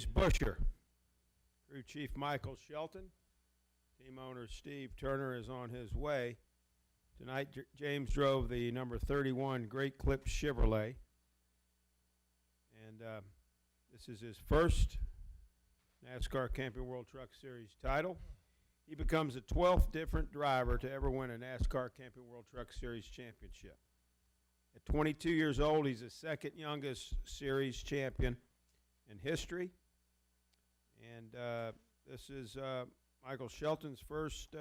Buescher, crew chief Michael Shelton, team owner Steve Turner is on his way. Tonight, James drove the number 31 Great Clip Chevrolet, and this is his first NASCAR Camping World Truck Series title. He becomes the 12th different driver to ever win a NASCAR Camping World Truck Series championship. At 22 years old, he's the second youngest series champion in history. And this is Michael Shelton's first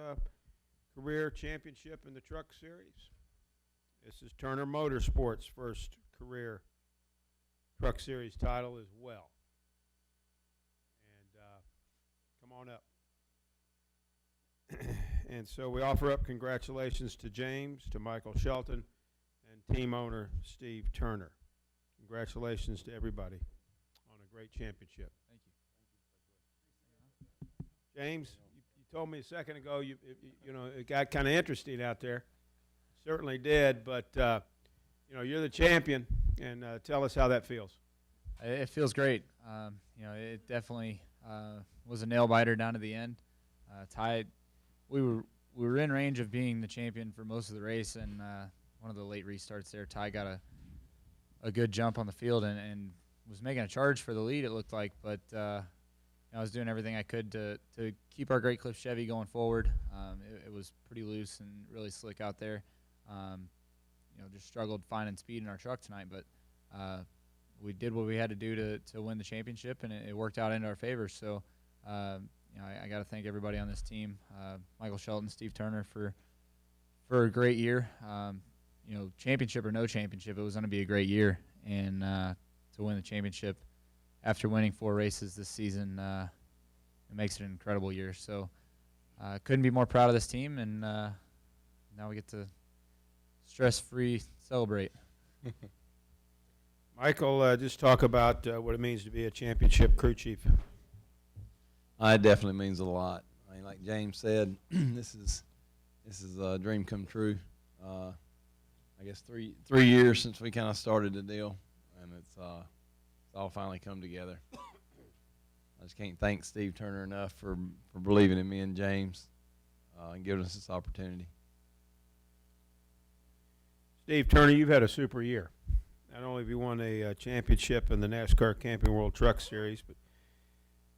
career championship in the Truck Series. This is Turner Motorsports' first career Truck Series title as well. And come on up. And so we offer up congratulations to James, to Michael Shelton, and team owner Steve Turner. Congratulations to everybody on a great championship. Thank you. James, you told me a second ago you know it got kind of interesting out there. Certainly did, but you know you're the champion, and tell us how that feels. It feels great. You know, it definitely was a nail biter down to the end. Ty, we were in range of being the champion for most of the race, and one of the late restarts there, Ty got a good jump on the field and was making a charge for the lead. It looked like, but I was doing everything I could to keep our Great Clip Chevy going forward. It was pretty loose and really slick out there. You know, just struggled finding speed in our truck tonight, but we did what we had to do to win the championship, and it worked out into our favor. So, you know, I got to thank everybody on this team, Michael Shelton, Steve Turner, for a great year. You know, championship or no championship, it was going to be a great year, and to win the championship after winning 4 races this season, it makes it an incredible year. So, couldn't be more proud of this team, and now we get to stress-free celebrate. Michael, just talk about what it means to be a championship crew chief. It definitely means a lot. I mean, like James said, this is a dream come true. I guess three years since we kind of started the deal, and it's all finally come together. I just can't thank Steve Turner enough for believing in me and James and giving us this opportunity. Steve Turner, you've had a super year. Not only have you won a championship in the NASCAR Camping World Truck Series, but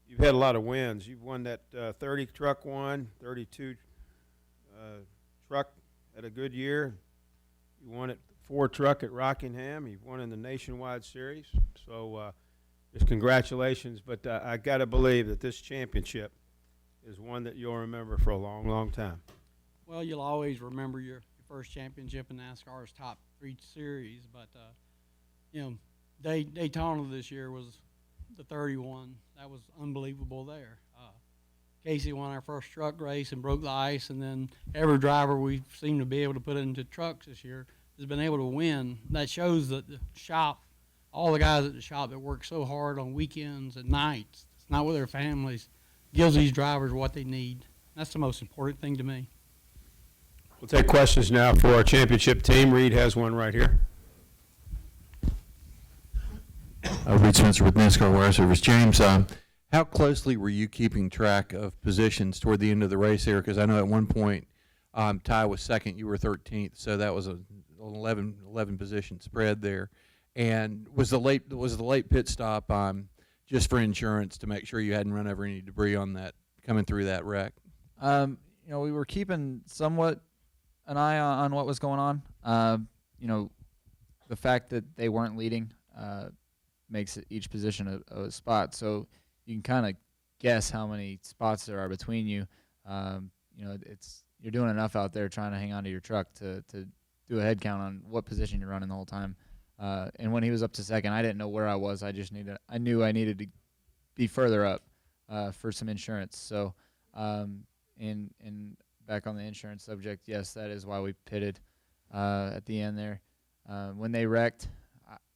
you've had a lot of wins. You've won that 30 truck one, 32 truck at a good year. You won at 4 truck at Rockingham. You've won in the Nationwide Series. So just congratulations. But I got to believe that this championship is one that you'll remember for a long, long time. Well, you'll always remember your first championship in NASCAR's top 3 series. But, you know, Daytona this year was the 31. That was unbelievable there. Casey won our first truck race and broke the ice, and then every driver we seem to be able to put into trucks this year has been able to win. That shows that the shop, all the guys at the shop that work so hard on weekends and nights, it's not with their families, gives these drivers what they need. That's the most important thing to me. We'll take questions now for our championship team. Reed has one right here. Reed Spencer with NASCAR Wire Service. James, how closely were you keeping track of positions toward the end of the race here? Because I know at one point Ty was second, you were 13th, so that was an 11 position spread there. And was the late pit stop just for insurance to make sure you hadn't run over any debris on that coming through that wreck? You know, we were keeping somewhat an eye on what was going on. You know, the fact that they weren't leading makes each position a spot. So you can kind of guess how many spots there are between you. You know, you're doing enough out there trying to hang on to your truck to do a head count on what position you're running the whole time. And when he was up to second, I didn't know where I was. I knew I needed to be further up for some insurance. So, and back on the insurance subject, yes, that is why we pitted at the end there. When they wrecked,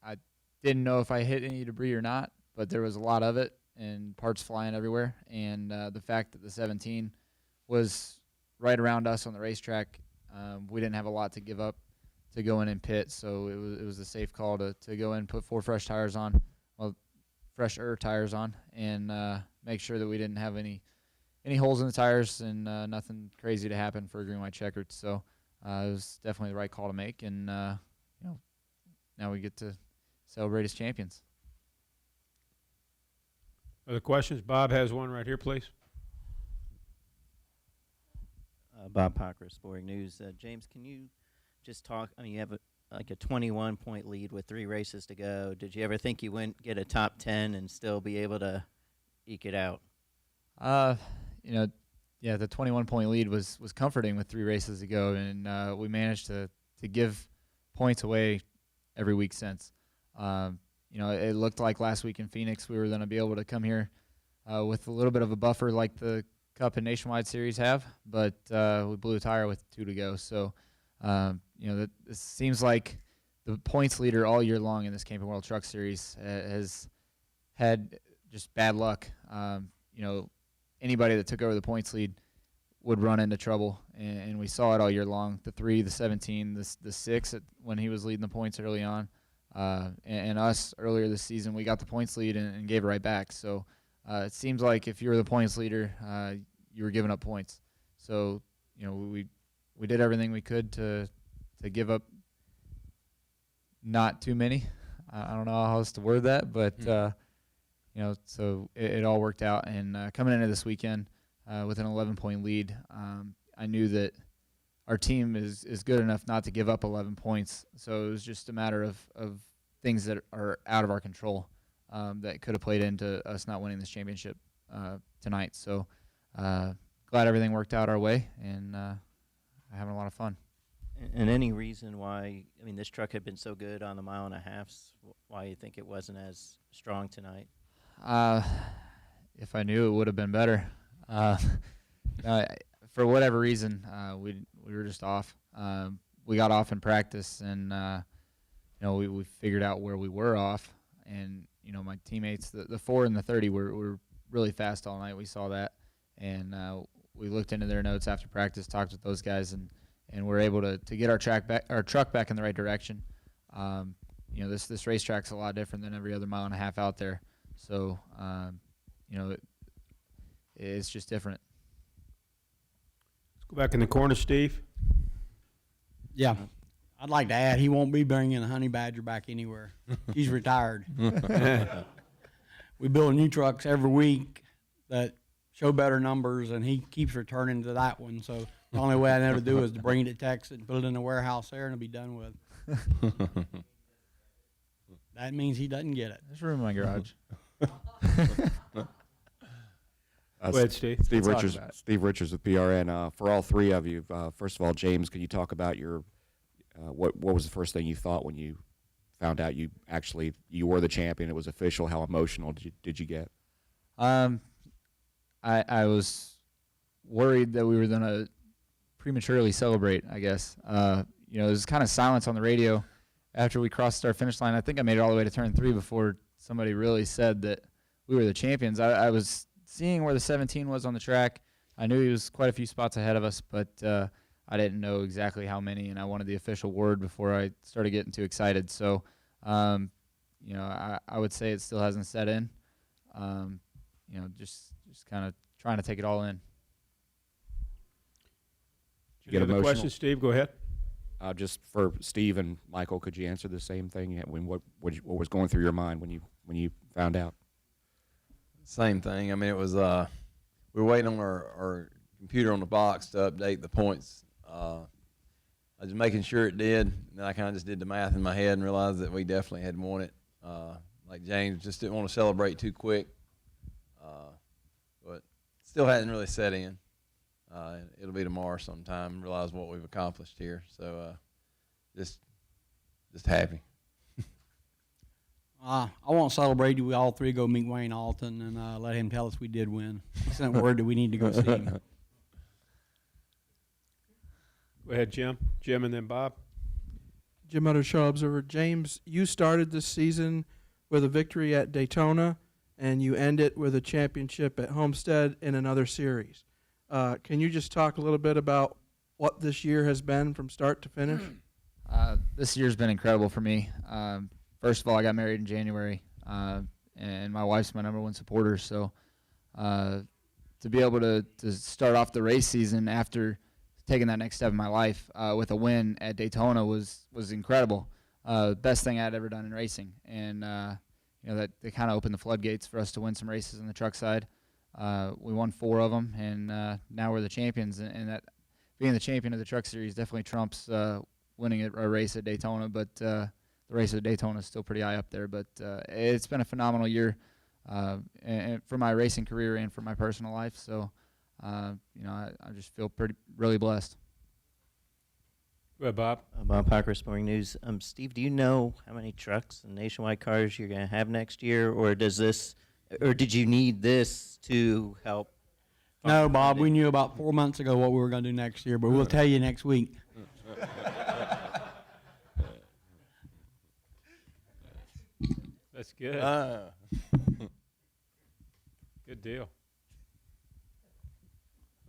I didn't know if I hit any debris or not, but there was a lot of it and parts flying everywhere. And the fact that the 17 was right around us on the racetrack, we didn't have a lot to give up to go in and pit, so it was a safe call to go in, put 4 fresh tires on. Well, fresh tires on and make sure that we didn't have any holes in the tires and nothing crazy to happen for green white checkered. So it was definitely the right call to make, and now we get to celebrate as champions. Other questions? Bob has one right here, please. Bob Parker, Sporting News. James, can you just talk? I mean, you have a 21-point lead with 3 races to go. Did you ever think you wouldn't get a top 10 and still be able to eke it out? The 21-point lead was comforting with 3 races to go, and we managed to give points away every week since. It looked like last week in Phoenix we were going to be able to come here with a little bit of a buffer like the Cup and Nationwide Series have, but we blew a tire with 2 to go. So, it seems like the points leader all year long in this Camping World Truck Series has had just bad luck. Anybody that took over the points lead would run into trouble, and we saw it all year long. The 3, the 17, the 6 when he was leading the points early on, and us earlier this season, we got the points lead and gave it right back. So it seems like if you were the points leader, you were giving up points. So we did everything we could to give up not too many. I don't know how else to word that, but so it all worked out. And coming into this weekend with an 11-point lead, I knew that our team is good enough not to give up 11 points. So it was just a matter of things that are out of our control that could have played into us not winning this championship tonight. So glad everything worked out our way, and having a lot of fun. And any reason why, this truck had been so good on the 1.5 miles, why you think it wasn't as strong tonight? If I knew, it would have been better. For whatever reason, we were just off. We got off in practice, and we figured out where we were off. And my teammates, the 4 and the 30, were really fast all night. We saw that, and we looked into their notes after practice, talked with those guys, and we're able to get our truck back in the right direction. This racetrack's a lot different than every other 1.5 miles out there. So, it's just different. Let's go back in the corner, Steve. Yeah. I'd like to add, he won't be bringing the Honey Badger back anywhere. He's retired. We build new trucks every week that show better numbers, and he keeps returning to that one. So the only way I know to do is to bring it to Texas and put it in the warehouse there, and it'll be done with. That means he doesn't get it. There's room in my garage. Go ahead, Steve. Steve Let's Richards. talk about it. Steve Richards with PRN. For all 3 of you, first of all, James, can you talk about your what was the first thing you thought when you found out you were the champion? It was official. How emotional did you get? I was worried that we were going to prematurely celebrate, I guess. There was kind of silence on the radio after we crossed our finish line. I think I made it all the way to turn 3 before somebody really said that we were the champions. I was seeing where the 17 was on the track. I knew he was quite a few spots ahead of us, but I didn't know exactly how many, and I wanted the official word before I started getting too excited. So, I would say it still hasn't set in. Just kind of trying to take it all in. Any other questions, Steve? Go ahead. Just for Steve and Michael, could you answer the same thing? What was going through your mind when you found out? Same thing. It was we were waiting on our computer on the box to update the points. I was making sure it did, and then I kind of just did the math in my head and realized that we definitely had won it. Like James, just didn't want to celebrate too quick, but still hadn't really set in. It'll be tomorrow sometime. Realize what we've accomplished here, so just happy. I won't celebrate you. We all 3 go meet Wayne Alton and let him tell us we did win. He sent word that we need to go see him. Go ahead, Jim. Jim and then Bob. Jim Utter, Show Observer. James, you started this season with a victory at Daytona, and you end it with a championship at Homestead in another series. Can you just talk a little bit about what this year has been from start to finish? This year's been incredible for me. First of all, I got married in January, and and my wife's my #1 supporter. So to be able to start off the race season after taking that next step in my life with a win at Daytona was incredible. Best thing I'd ever done in racing, and that they kind of opened the floodgates for us to win some races on the truck side. We won 4 of them, and now we're the champions. And that being the champion of the Truck Series definitely trumps winning a race at Daytona. But the race at Daytona is still pretty high up there. But it's been a phenomenal year, and for my racing career and for my personal life. So, I just feel really blessed. Go ahead, Bob. Bob Parker, Sporting News. Steve, do you know how many trucks and nationwide cars you're going to have next year, or did you need this to help? No, Bob, we knew about 4 months ago what we were going to do next year, but we'll tell you next week. That's good. Good deal.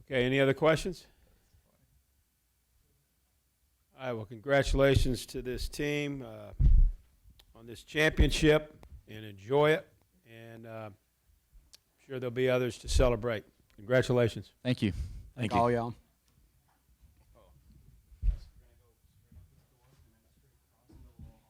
Okay, any other questions? All right, well, congratulations to this team on this championship, and enjoy it. And I'm sure there'll be others to celebrate. Congratulations. Thank you. Thank all y'all.